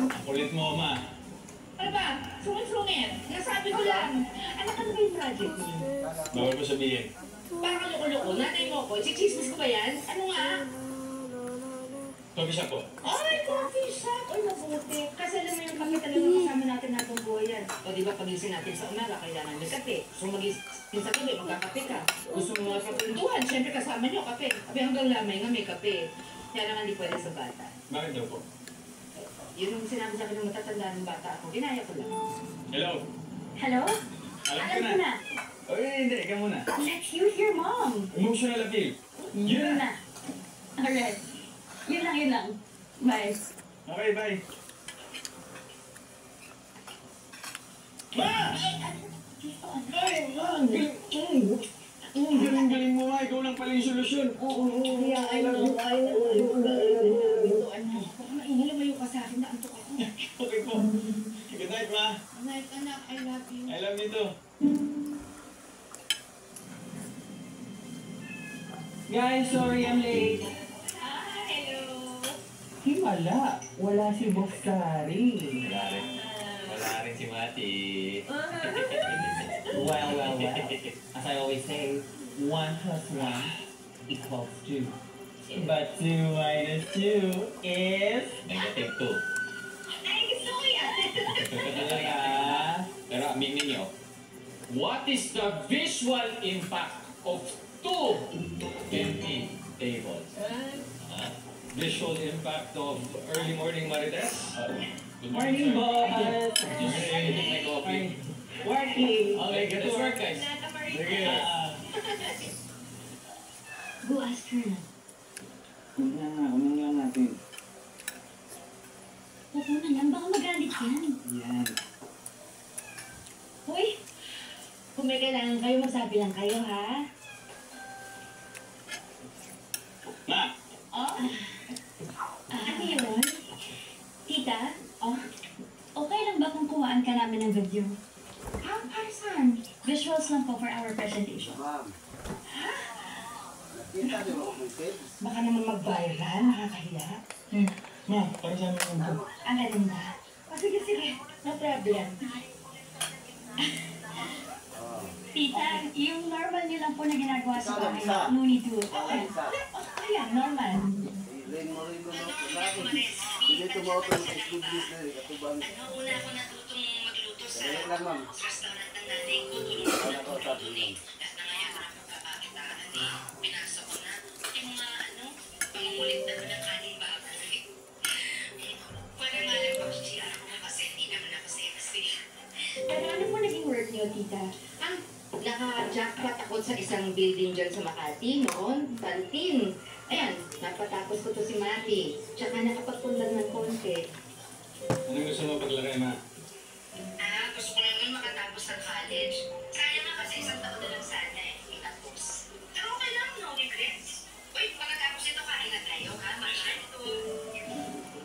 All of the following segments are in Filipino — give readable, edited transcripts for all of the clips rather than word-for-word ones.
Kulit mo, ma. Ano ba? Sungit-sungit. Nasabi ko lang. Anak, ano ba yung project niyo? Bawal mo sabihin. Parang loko-loko. Nanay mo ko. Chichismis ko ba yan? Ano nga? Coffee shop po. Ay, coffee shop! Ay, mabuti. Kasi alam mo yung kape talagang kasama natin natong buhay yan. O di ba, pagising natin sa umaga, kailangan may kape. So magising sa gabi, magkakape ka. Gusto mo magkapuntuhan, syempre kasama niyo kape. Abi hanggang lamay nga may kape. Kaya naman di pwede sa bata. Bakit daw po? Yun yung sinabi sa akin ng matatanda ng bata ako. Ginaya ko lang. Hello? Hello? Alam ko na. Oy, hindi. Ikaw muna. Let's use your mom. Emotional appeal. Yun na. Alright. Yun lang. Bye. Okay, bye. Ma! Ay, ma! Galing mo, ma. Ikaw lang pala yung solusyon. Oo. Yeah, I know. Baka maingay, lumayo ka sa akin. Naantok ako. Okay po. Good night, ma. Good night, anak. I love you. I love you too. Guys, sorry I'm late. Hello. Himala, wala si Boss Kari. Wala rin si Mati. Well. As I always say, 1 plus 1 equals 2. But 2 minus 2 is... Negative 2. Ay, gusto ko yan. Talaga? Pero aminin niyo, what is the visual impact of 2 empty tables? Visual impact of early morning Marites? Good Morning, boss! Just take my coffee. Working! Okay, get to work, guys. Sige. Go ask her na. Unang lang natin. Oo na lang, baka magalit yan. Yan. Hoy, kung may kailangan kayo, magsabi lang kayo, ha? Ma! Oh? Ano yun? Tita? Oh? Okay lang ba kung kuhaan ka namin ng video? Para saan? Visuals lang po for our presentation. Ma'am. Nakita niyo ako ng kids? Baka naman mag-viral, nakakahiya. Ma, para sa amin yung Ang ganda. Sige. No problem. Tita, yung normal niyo lang po na ginagawa sa bahay. No need to. Ayan, normal. Ring mo rin naman sa natin. Hindi tumawag ng food business. Katubang. Una ako natutong magluto sa Dali lang, ma'am. restaurant ng nanay ko. Tulungan Wala ko sa atin, ma'am. Lahat na ngayon na magkakakitaan eh. Pinasok ko na. Yung mga pangungulit na ng kanin baboy. Parang malam ako siya ako kasi hindi naman ako sexy. Pero ano po naging work niyo, tita? Naka-jackpot ako sa isang building dyan sa Makati noon. Kantin. Ayan, napatapos ko to si Mati. Tsaka nakapagpundan ng konti. Anong gusto mo paglagay, ma? Gusto ko naman makatapos ng college. Sayang nga kasi isang taon na lang sana eh. Itapos. Pero okay lang, no regrets. Uy, pagkatapos ito, kain na tayo, ha? Marshal ito.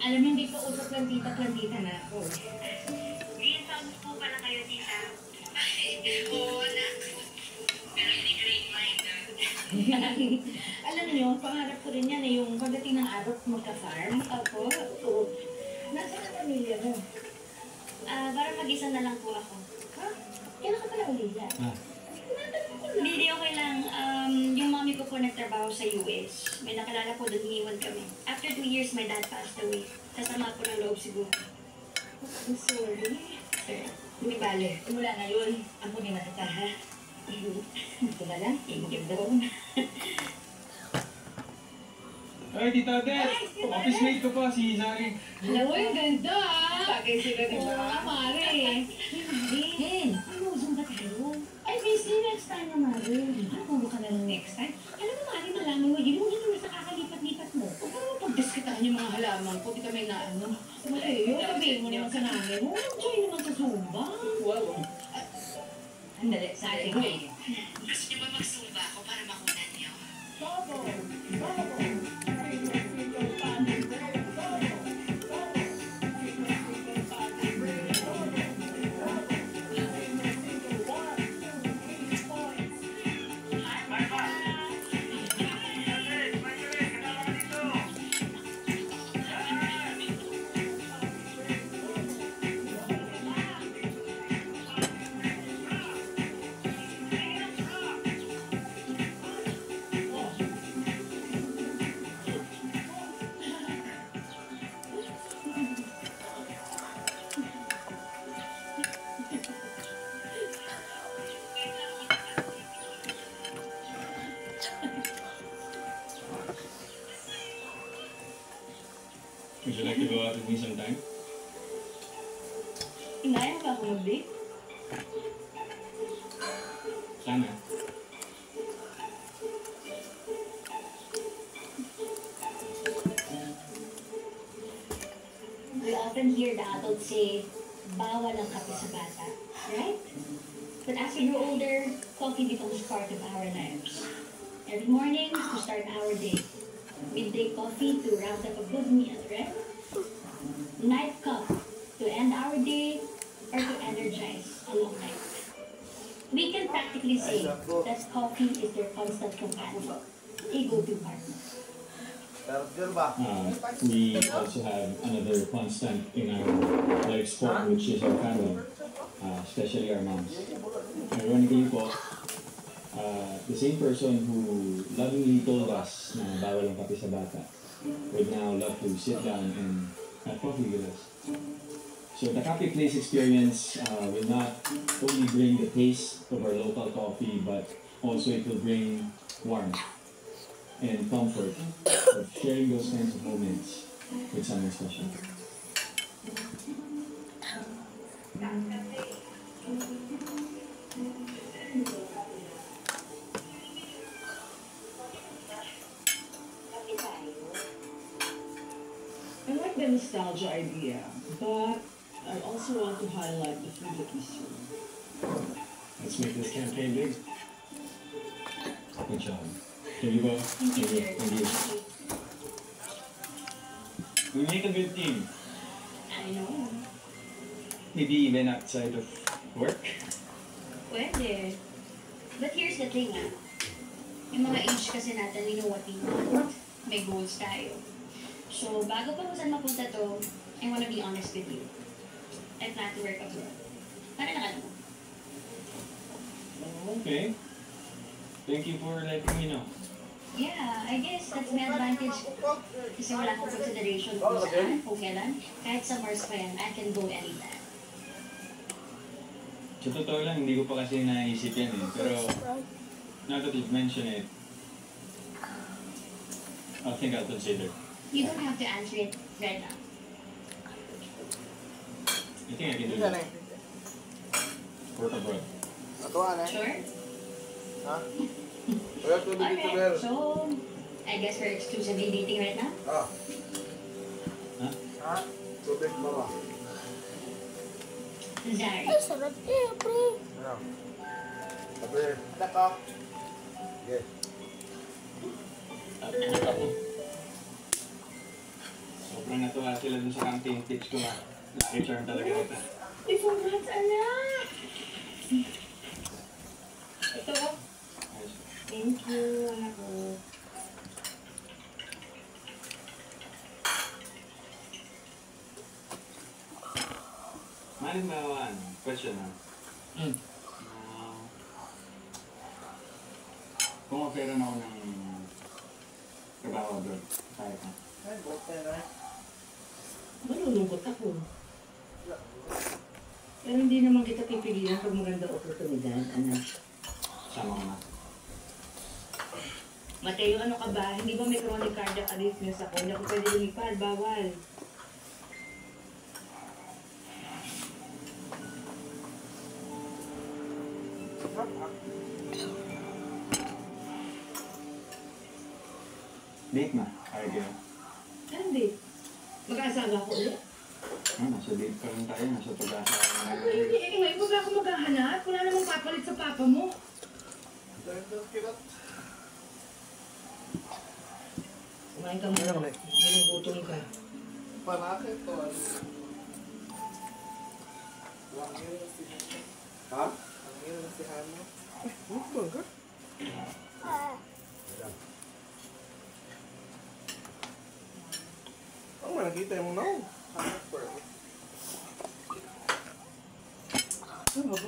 Alam mo, hindi pa usap plantita na ako. Green thumbs po pala kayo, tita. Ay, oo, anak. Pero hindi great mind, Alam niyo, pangarap ko rin yan eh, yung pagdating ng araw magka-farm. Ako, so, nasa ka pamilya mo? Parang mag-isa na lang po ako. Ha? Kailan ka pala ulila? Hindi, okay lang. Yung mami ko po nagtrabaho sa US. May nakalala po doon, iniwan kami. After 2 years, my dad passed away. Kasama po ng loob siguro. I'm sorry. Sir. Hindi bale, mula ngayon, ampunin na kita, ha? Ito na lang, ibigay daw na. Ay, Tita Odette! Office mate ko po, si Zari. Alam mo, yung ganda, ha? Bagay sila ng mga mare. Hindi. Ano, Zumba tayo? Ay, busy next time na, Mare. Ano, ka na ng next time? Alam mo, Mare, malaman mo, yun mo sa kakalipat-lipat mo. Huwag mo pagdiskitahan yung mga halaman ko, di kami na ano. Mali, yung sabihin mo naman sa namin, join naman sa Zumba. Wow. Andali, sa akin ko eh. Gusto niyo ba mag-zumba ako para makunan niyo? Would you like to go out with me sometime? Inaya ba ako mag-date? Sana. We often hear the adults say, bawal ang kape sa bata, right? But as we grow older, coffee becomes part of our lives. Every morning to start our day. Midday coffee to round up a good meal, right? Night cup to end our day or to energize a long night. We can practically say that coffee is their constant companion, a go-to partner. We also have another constant in our life sport, which is our family, especially our moms. Ironically po, the same person who lovingly told us na bawal ang kape sa bata would now love to sit down and have coffee with us. So the Cafe Place experience will not only bring the taste of our local coffee, but also it will bring warmth and comfort of sharing those kinds of moments with someone special. I like the nostalgia idea, but I also want to highlight the food that we serve. Let's make this campaign big. Good job. Here you go. Thank you, sir. Thank you. We make a good team. I know. Maybe even outside of work. Pwede. But here's the thing, Yung mga age kasi natin, we know what we want. May goals tayo. So, bago pa kung saan mapunta to, I wanna be honest with you. I plan to work abroad. Para na ka naman. Okay. Thank you for letting me know. Yeah, I guess that's my advantage. Kasi wala akong consideration kung saan, kung kailan. Kahit sa Mars pa yan, I can go anytime. Sa totoo lang, hindi ko pa kasi naisip yan eh. Pero, now that you've mentioned it, I think I'll consider. You don't have to answer it right now. I think I can do that. Work abroad. Sure? Ha? Wala tubig dito, Mer. Alright, so, I guess we're exclusively dating right now? Ah. Ha? Ha? Tubig ba ba? Zari. Ano? Sabi. Anak ko. Yes. Anak ako. Sobrang natuwa sila dun sa camping tips ko na. Lucky charm talaga ito. Congrats, anak! Ito. Ayos. Thank you, anak ko. Maling ba question na? Kung offeran ako ng trabaho abroad, kaya ka. Ay, bote na. Malulungkot ako. Pero hindi naman kita pipilihan pag maganda oportunidad, anak. Sama ko na. Mateo, ano ka ba? Hindi ba may chronic cardiac arrhythmias ako? Hindi ako pwede lumipad, bawal. Date na. Kaya kayo. Ano, babe? Mag-aasawa ko ulit? Nasa date pa rin tayo. Nasa pag-asa. Hindi, ngayon ba ako maghahanap? Wala namang papalit sa papa mo. Kumain ka muna. Ginugutom ka. Panakit to. Ha? Ang ino na si Hano. Bukbang ka? Ang mga nakita mo na. Hanap pa. Ano ba?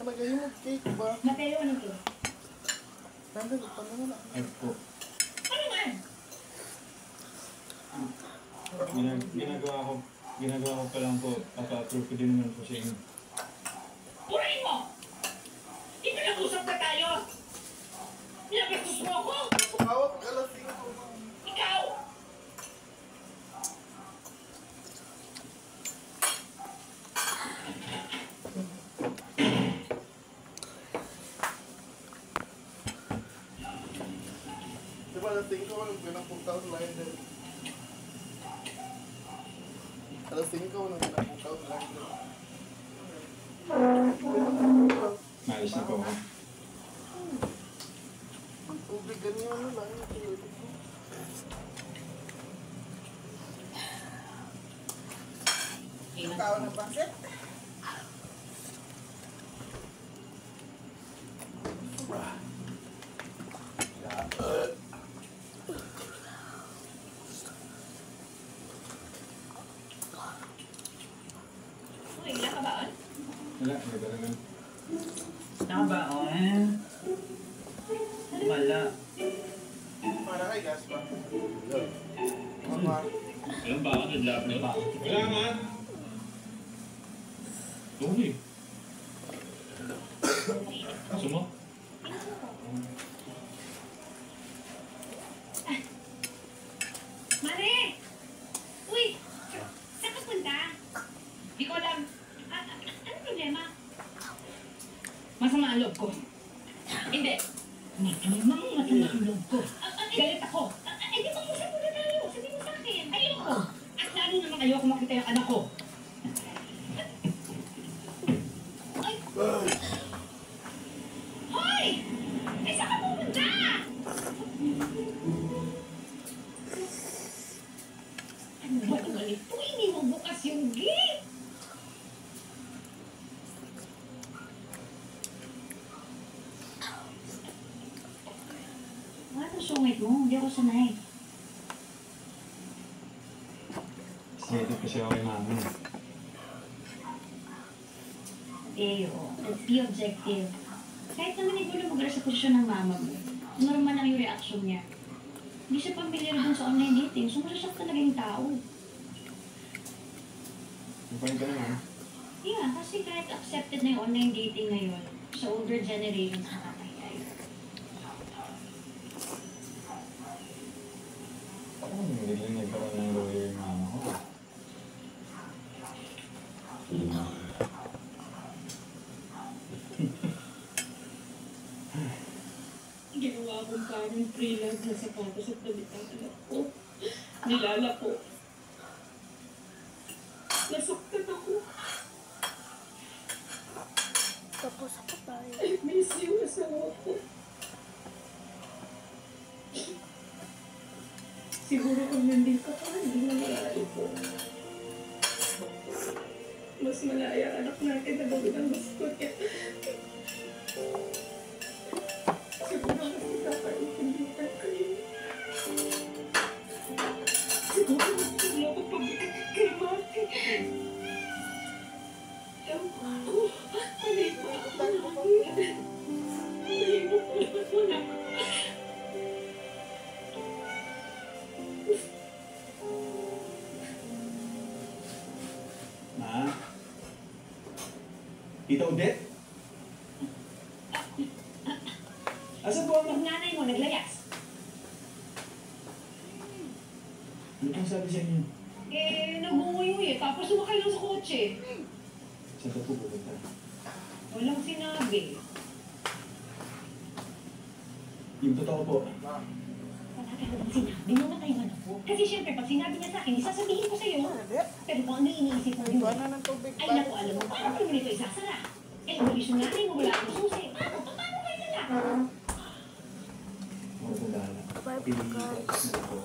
Talaga yung cake ba? Mateo, ano to? Nandun, paano na? Ay po. Ano nga? Ginagawa ko pa lang po. Papa-approve ko din naman po sa inyo. Alas 5 nung pinapunta sa line din. Alas 5 nung pinapunta sa line din. Maayos na po ako. Ang tubig ganyan na lang. Ikaw na bakit? Uy, wala ka ba? Wala, may talagang. Nakabaon. Wala. Para kay gas pa. Mama. Alam ba ako nag-lap na? Wala man! Okay. Gusto mo? Mare! Uy! Saan ka punta? Di ko alam. Anong problema? Masama ang loob ko. Hindi. Malamang masama ang loob ko. Galit ako. Di ba usap muna tayo? Sabi mo sa akin. Ayoko. At lalo naman ayoko makita yung anak ko. Ay! Hoy! Ay, saan ka pupunta? Ano ba ito ganito? Hindi mo bukas yung gate. Ano sungit mo? Hindi ako sanay. Excited kasi ako kay mama. Let's be objective. Kahit naman ikaw lumagal sa posisyon ng mama mo, normal lang yung reaction niya. Hindi siya pamilyar dun sa online dating, so masasyak talaga yung tao. Mapalit ka naman. Yeah, kasi kahit accepted na yung online dating ngayon, sa older generations nakakahiya yun. Hindi lang nagkaroon ng lawyer yung mama ko. Ginawa akong kaming freelance na sapatos at damit ang anak ko. Nilala ko. Nasaktan ako. Tapos ako tayo. I miss you, asawa ko. Siguro kung nandun ka pa, hindi na malaya ko. Mas malaya anak natin na gawin ang gusto niya. Siguro mas nakakaintindihan kayo. Siguro mas wala ko pag-ibig kay Mati. Ewan ko, mali ba ako? Mali mo po naman wala. Ma? Tita Odette? Asan po Yung nanay mo naglayas. Ano pong sabi sa inyo? Nag-uwi-uwi tapos sumakay lang sa kotse. Saan ka po pupunta? Walang sinabi. Yung totoo po. Wala ka bang sinabi mo na tayo anak ko? Kasi syempre, pag sinabi niya sa akin, isasabihin ko sa'yo. Pero kung ano yung iniisip mo yun, Iwan na ng tubig. ay naku, alam mo, paano mo nito isasara? Eh, kung yung nanay mo, wala akong susi. Paano kayo nila? Ako po bahala. Bye, Pili ko. guys. Tapos na ako.